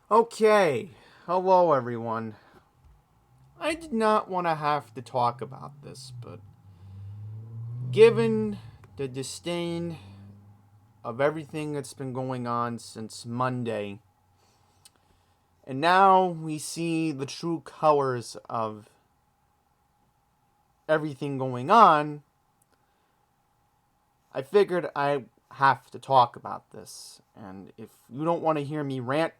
Okay, hello everyone. I did not want to have to talk about this, but given the disdain of everything that's been going on since Monday, and now we see the true colors of everything going on, I figured I have to talk about this. And if you don't want to hear me rant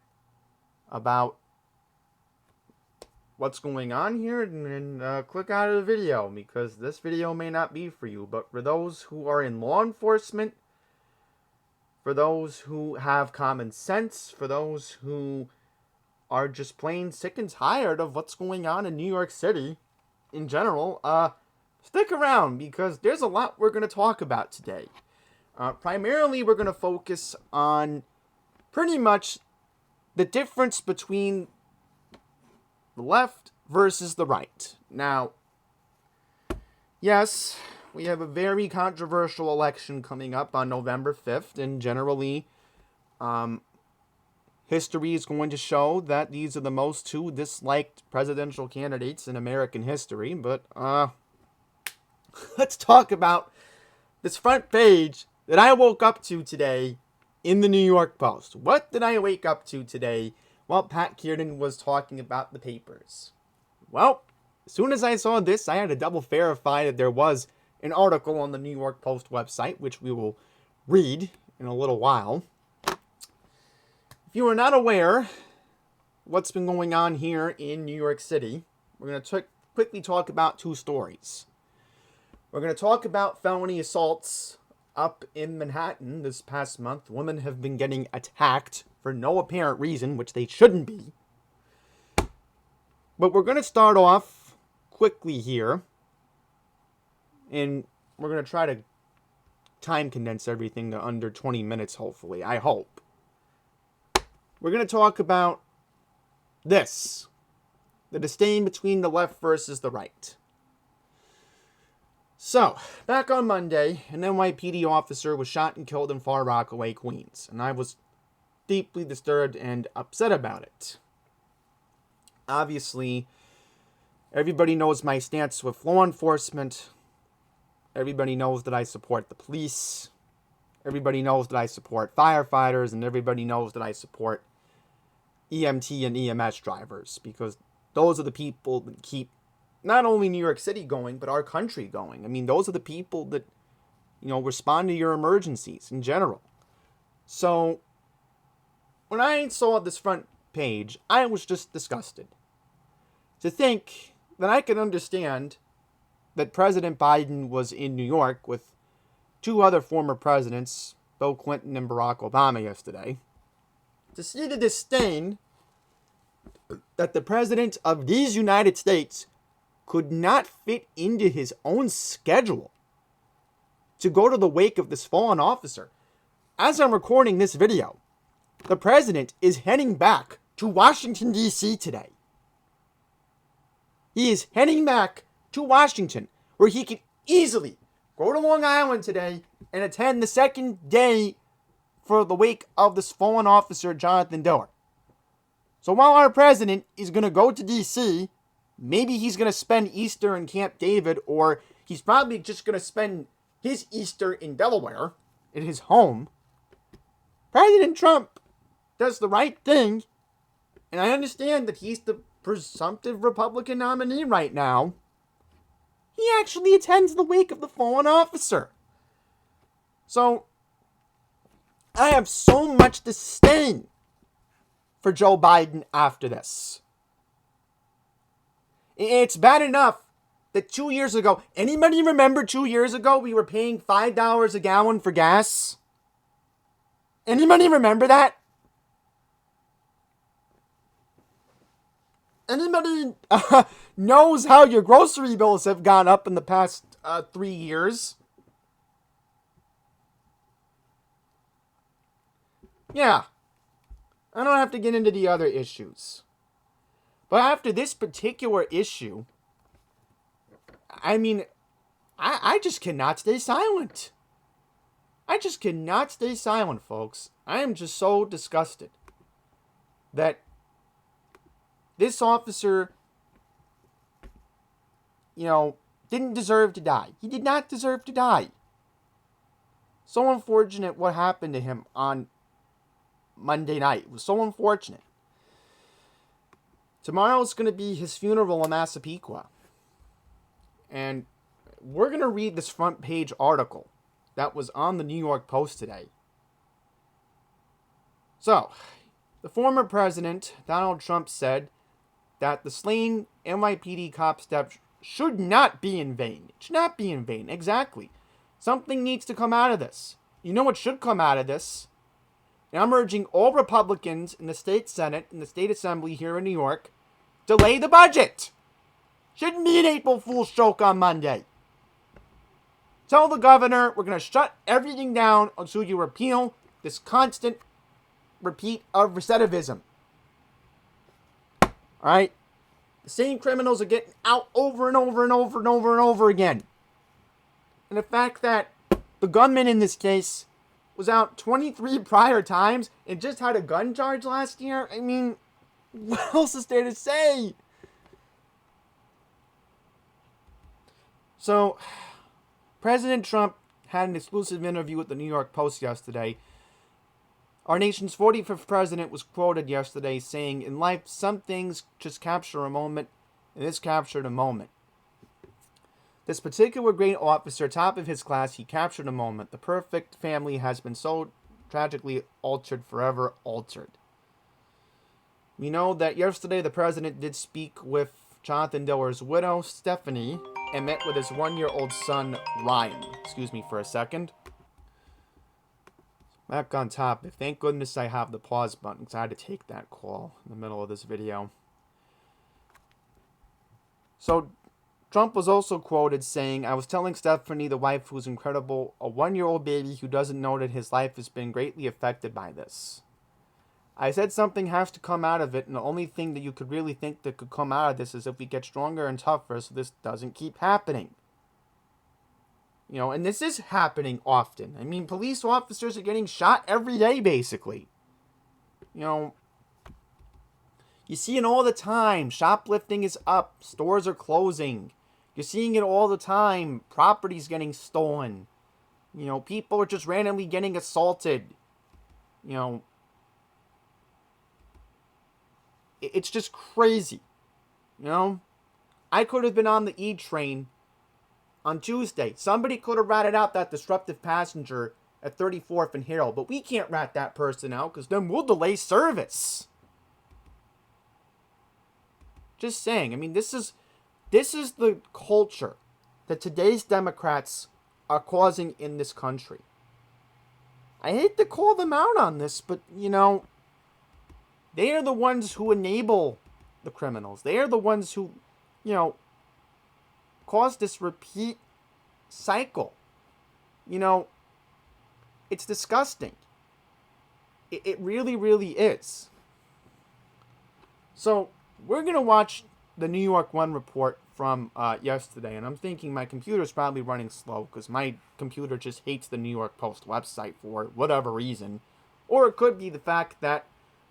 about what's going on here, then click out of the video because this video may not be for you. But for those who are in law enforcement, for those who have common sense, for those who are just plain sick and tired of what's going on in New York City in general, stick around because there's a lot we're going to talk about today. Primarily, we're going to focus on pretty much the difference between the left versus the right. Now, yes, we have a very controversial election coming up on November 5th, and generally, history is going to show that these are the most two disliked presidential candidates in American history. But, let's talk about this front page that I woke up to today in the New York Post. What did I wake up to today while Pat Kiernan was talking about the papers? Well, as soon as I saw this, I had to double verify that there was an article on the New York Post website, which we will read in a little while. If you are not aware what's been going on here in New York City, we're going to quickly talk about two stories. We're going to talk about felony assaults up in Manhattan this past month. Women have been getting attacked for no apparent reason, which they shouldn't be. But we're going to start off quickly here, and we're going to try to time condense everything to under 20 minutes, hopefully. I hope. We're going to talk about this. The disdain between the left versus the right. So, back on Monday, an NYPD officer was shot and killed in Far Rockaway, Queens, and I was deeply disturbed and upset about it. Obviously, everybody knows my stance with law enforcement. Everybody knows that I support the police. Everybody knows that I support firefighters, and everybody knows that I support EMT and EMS drivers, because those are the people that keep not only New York City going, but our country going. I mean, those are the people that, respond to your emergencies in general. So, when I saw this front page, I was just disgusted. To think that I could understand that President Biden was in New York with two other former presidents, Bill Clinton and Barack Obama, yesterday. To see the disdain that the president of these United States could not fit into his own schedule to go to the wake of this fallen officer. As I'm recording this video, the president is heading back to Washington, D.C. today. He is heading back to Washington, where he can easily go to Long Island today and attend the second day for the wake of this fallen officer, Jonathan Diller. So while our president is going to go to D.C., maybe he's going to spend Easter in Camp David, or he's probably just going to spend his Easter in Delaware, in his home. President Trump does the right thing, and I understand that he's the presumptive Republican nominee right now. He actually attends the wake of the fallen officer. So, I have so much disdain for Joe Biden after this. It's bad enough that 2 years ago, anybody remember 2 years ago we were paying $5 a gallon for gas? Anybody remember that? Anybody knows how your grocery bills have gone up in the past 3 years? Yeah. I don't have to get into the other issues. But after this particular issue, I mean, I just cannot stay silent. I just cannot stay silent, folks. I am just so disgusted that This officer, didn't deserve to die. He did not deserve to die. So unfortunate what happened to him on Monday night. It was so unfortunate. Tomorrow's going to be his funeral in Massapequa. And we're going to read this front page article that was on the New York Post today. So, the former president, Donald Trump, said that the slain NYPD cop's death should not be in vain. It should not be in vain. Exactly. Something needs to come out of this. You know what should come out of this? And I'm urging all Republicans in the state Senate and the state Assembly here in New York, delay the budget. Shouldn't be an April Fool's joke on Monday. Tell the governor we're going to shut everything down until you repeal this constant repeat of recidivism. Alright? The same criminals are getting out over and over and over and over and over again. And the fact that the gunman in this case was out 23 prior times and just had a gun charge last year, I mean, what else is there to say? So, President Trump had an exclusive interview with the New York Post yesterday. Our nation's 45th president was quoted yesterday saying, "In life, some things just capture a moment, and this captured a moment. This particular great officer, top of his class, he captured a moment. The perfect family has been so tragically altered, forever altered." We know that yesterday the president did speak with Jonathan Diller's widow, Stephanie, and met with his 1-year-old son, Ryan. Excuse me for a second. Back on topic. Thank goodness I have the pause button because I had to take that call in the middle of this video. So, Trump was also quoted saying, "I was telling Stephanie, the wife who's incredible, a 1-year-old baby who doesn't know that his life has been greatly affected by this. I said something has to come out of it, and the only thing that you could really think that could come out of this is if we get stronger and tougher so this doesn't keep happening." And this is happening often. I mean, police officers are getting shot every day, basically. You see it all the time. Shoplifting is up. Stores are closing. You're seeing it all the time. Property's getting stolen. People are just randomly getting assaulted. It's just crazy. I could have been on the E train on Tuesday. Somebody could have ratted out that disruptive passenger at 34th and Herald, but we can't rat that person out because then we'll delay service. Just saying. I mean, this is the culture that today's Democrats are causing in this country. I hate to call them out on this, but, they are the ones who enable the criminals. They are the ones who, cause this repeat cycle. It's disgusting. It really, really is. So, we're going to watch the New York One report from yesterday, and I'm thinking my computer's probably running slow because my computer just hates the New York Post website for whatever reason. Or it could be the fact that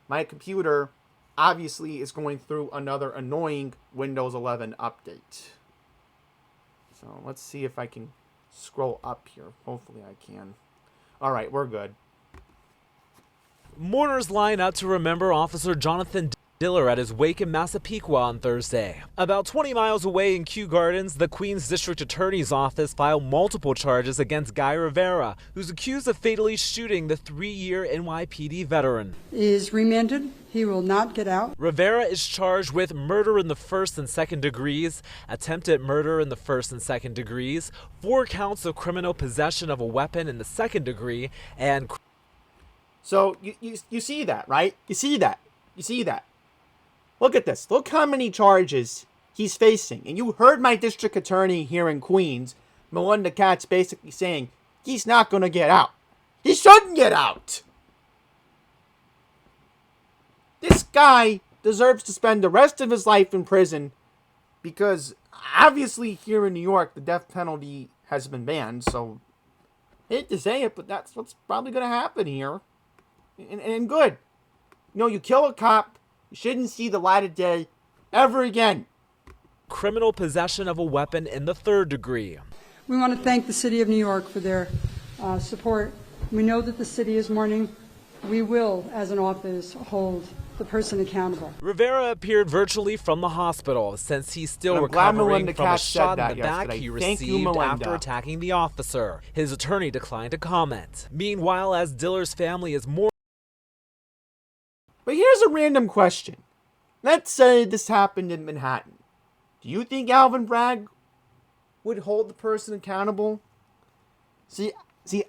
my computer obviously is going through another annoying Windows 11 update. So let's see if I can scroll up here. Hopefully I can. Alright, we're good. Mourners line up to remember Officer Jonathan Diller at his wake in Massapequa on Thursday. About 20 miles away in Kew Gardens, the Queens District Attorney's Office filed multiple charges against Guy Rivera, who's accused of fatally shooting the 3-year NYPD veteran. He is remanded. He will not get out. Rivera is charged with murder in the first and second degrees, attempted murder in the first and second degrees, 4 counts of criminal possession of a weapon in the second degree, and... So, you see that, right? You see that. Look at this. Look how many charges he's facing. And you heard my district attorney here in Queens, Melinda Katz, basically saying he's not going to get out. He shouldn't get out. This guy deserves to spend the rest of his life in prison because obviously here in New York, the death penalty has been banned. So, I hate to say it, but that's what's probably going to happen here. And good. You kill a cop. You shouldn't see the light of day. ever again. Criminal possession of a weapon in the 3rd degree. We want to thank the City of New York for their support. We know that the city is mourning. We will, as an office, hold the person accountable. Rivera appeared virtually from the hospital since he's still I'm glad recovering Melinda from a Katz said shot in that the back yesterday. he Thank you, received Melinda. after attacking the officer. His attorney declined to comment. Meanwhile, as Diller's family is more. But here's a random question. Let's say this happened in Manhattan. Do you think Alvin Bragg would hold the person accountable? See,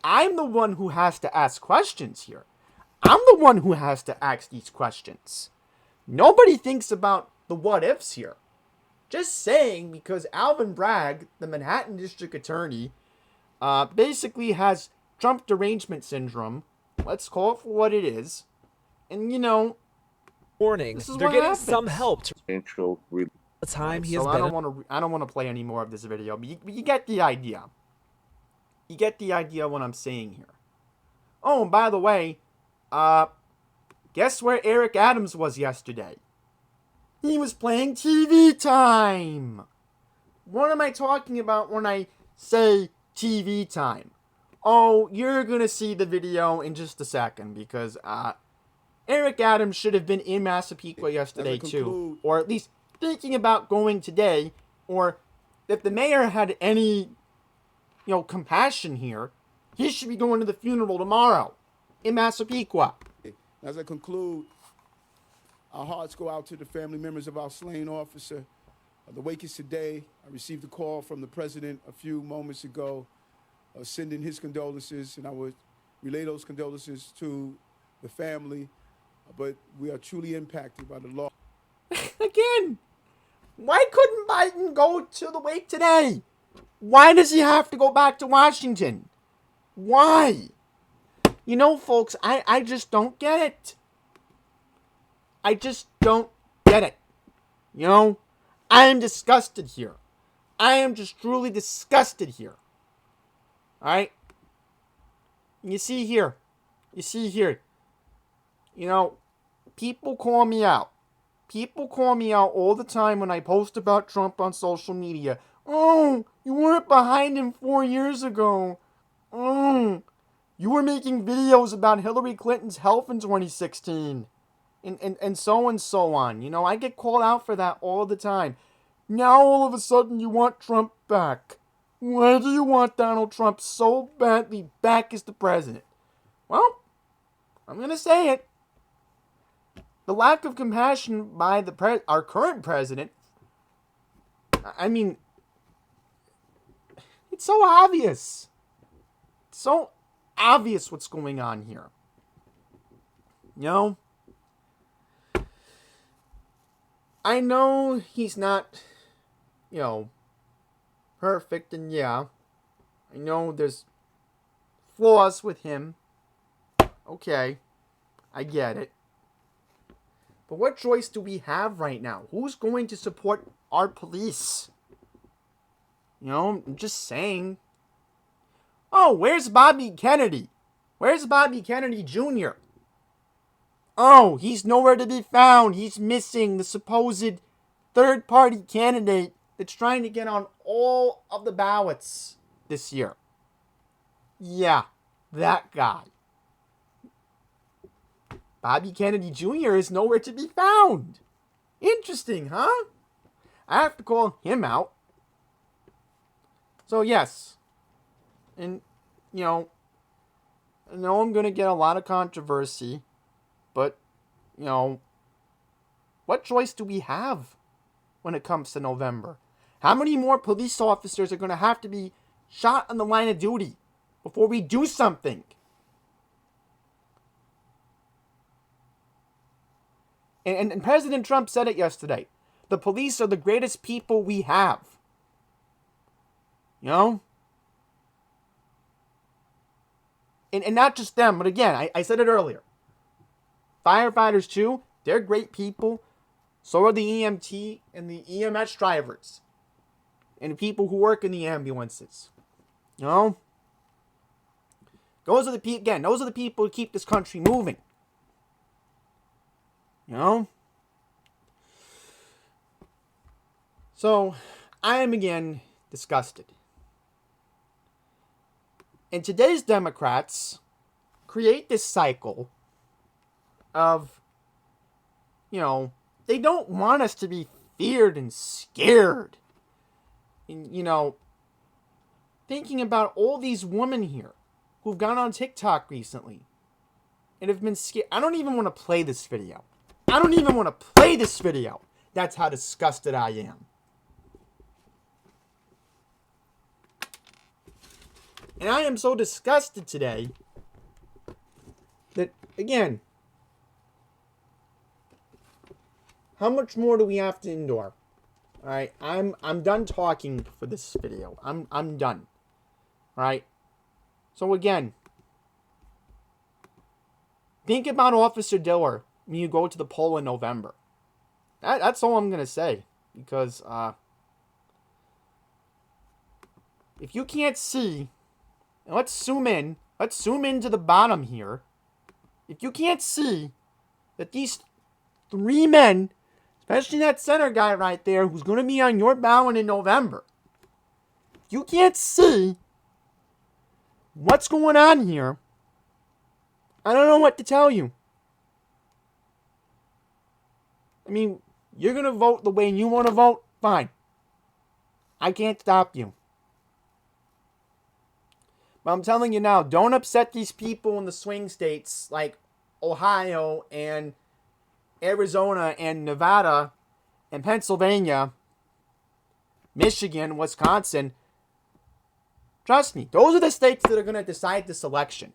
I'm the one who has to ask questions here. I'm the one who has to ask these questions. Nobody thinks about the what ifs here. Just saying, because Alvin Bragg, the Manhattan District Attorney, basically has Trump derangement syndrome. Let's call it for what it is. And Warning, this is they're what getting happens. some help to Central the time he has So been. I don't want to play any more of this video, but you get the idea. You get the idea of what I'm saying here. Oh, and by the way, guess where Eric Adams was yesterday? He was playing TV Time. What am I talking about when I say TV Time? Oh, you're gonna see the video in just a second because Eric Adams should have been in Massapequa yesterday too, or at least thinking about going today, or if the mayor had any, compassion here, he should be going to the funeral tomorrow in Massapequa. As I conclude, our hearts go out to the family members of our slain officer. The wake is today. I received a call from the president a few moments ago, sending his condolences, and I would relay those condolences to the family. But we are truly impacted by the loss. Again, why couldn't Biden go to the wake today? Why does he have to go back to Washington? Why? Folks, I just don't get it. I just don't get it. I am disgusted here. I am just truly disgusted here. Alright? You see here. People call me out. People call me out all the time when I post about Trump on social media. Oh, you weren't behind him 4 years ago. Oh, you were making videos about Hillary Clinton's health in 2016. And so on. I get called out for that all the time. Now all of a sudden you want Trump back. Why do you want Donald Trump so badly back as the president? Well, I'm going to say it. The lack of compassion by our current president, I mean, it's so obvious. It's so obvious what's going on here. I know he's not, perfect, and I know there's flaws with him. Okay, I get it. But what choice do we have right now? Who's going to support our police? I'm just saying. Oh, where's Bobby Kennedy? Where's Bobby Kennedy Jr.? Oh, he's nowhere to be found. He's missing, the supposed third-party candidate that's trying to get on all of the ballots this year. Yeah, that guy. Bobby Kennedy Jr. is nowhere to be found. Interesting, huh? I have to call him out. So, yes. And, I know I'm going to get a lot of controversy. But, what choice do we have when it comes to November? How many more police officers are going to have to be shot on the line of duty before we do something? And President Trump said it yesterday. The police are the greatest people we have. And not just them, but again, I said it earlier. Firefighters too, they're great people. So are the EMT and the EMS drivers. And the people who work in the ambulances. Those are the people who keep this country moving. So, I am again disgusted. And today's Democrats create this cycle of, they don't want us to be feared and scared. And, thinking about all these women here who've gone on TikTok recently and have been scared. I don't even want to play this video. That's how disgusted I am. And I am so disgusted today that, again, how much more do we have to endure? All right, I'm done talking for this video. I'm done. All right. So again, think about Officer Diller when you go to the poll in November. That's all I'm gonna say, because if you can't see, and let's zoom into the bottom here. If you can't see that these three men, especially that center guy right there, who's going to be on your ballot in November, if you can't see what's going on here, I don't know what to tell you. I mean, you're going to vote the way you want to vote, fine. I can't stop you. But I'm telling you now, don't upset these people in the swing states like Ohio and Arizona and Nevada and Pennsylvania, Michigan, Wisconsin. Trust me, those are the states that are going to decide this election.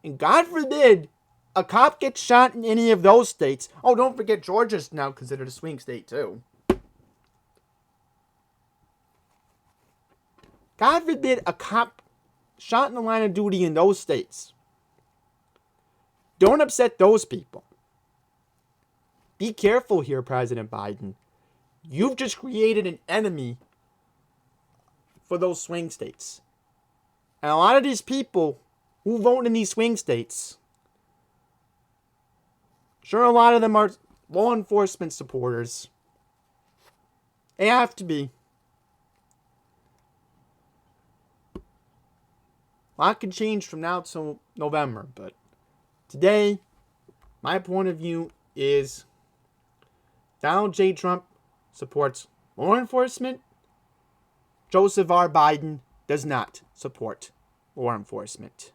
And God forbid a cop gets shot in any of those states. Oh, don't forget Georgia's now considered a swing state too. God forbid a cop shot in the line of duty in those states. Don't upset those people. Be careful here, President Biden. You've just created an enemy for those swing states. And a lot of these people who vote in these swing states, sure, a lot of them are law enforcement supporters. They have to be. A lot can change from now till November, but today, my point of view is Donald J. Trump supports law enforcement. Joseph R. Biden does not support law enforcement.